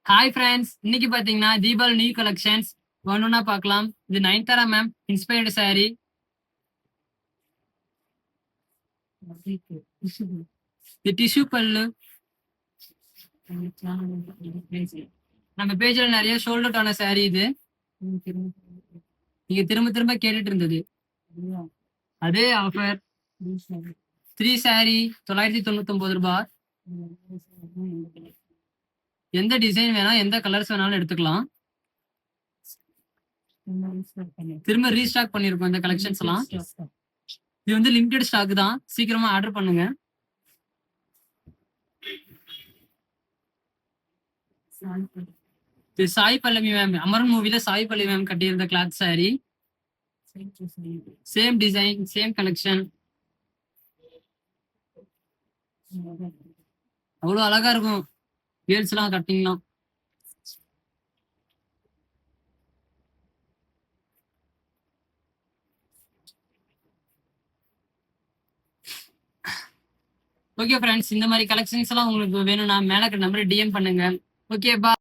Hi friends, இன்னைக்கு பாத்தீங்கன்னா Deepavali new collections ஒன்னொன்னா பார்க்கலாம். இது நயன்தாரா மேம் இன்ஸ்பயர்டு saree. இது டிஷ்யூ பல்லு. நம்ம பேஜ்ல நிறைய ஷோல்ட் அவுட் ஆன saree இது. நீங்க திரும்ப திரும்ப கேட்டுட்டு இருந்தது அதே ஆஃபர். 3 saree 999 ரூபாய். எந்த டிசைன் வேணா எந்த கலர்ஸ் வேணாலும் எடுத்துக்கலாம். திரும்ப ரீஸ்டாக் பண்ணிருக்கோம் இந்த கலெக்ஷன்ஸ் எல்லாம். இது வந்து லிமிடெட் ஸ்டாக் தான், சீக்கிரமா ஆர்டர் பண்ணுங்க. இது சாய் பல்லவி மேம், அமரன் மூவில சாய் பல்லவி மேம் கட்டியிருந்த cloth saree. Same design, same collection. அவ்வளவு அழகா இருக்கும் கேர்ள்ஸ் எல்லாம் கட்டிங்கலாம். ஓகே ஃப்ரெண்ட்ஸ், இந்த மாதிரி கலெக்ஷன்ஸ் எல்லாம் உங்களுக்கு வேணும்னா மேல நம்பர் டிஎம் பண்ணுங்க. ஓகே பா.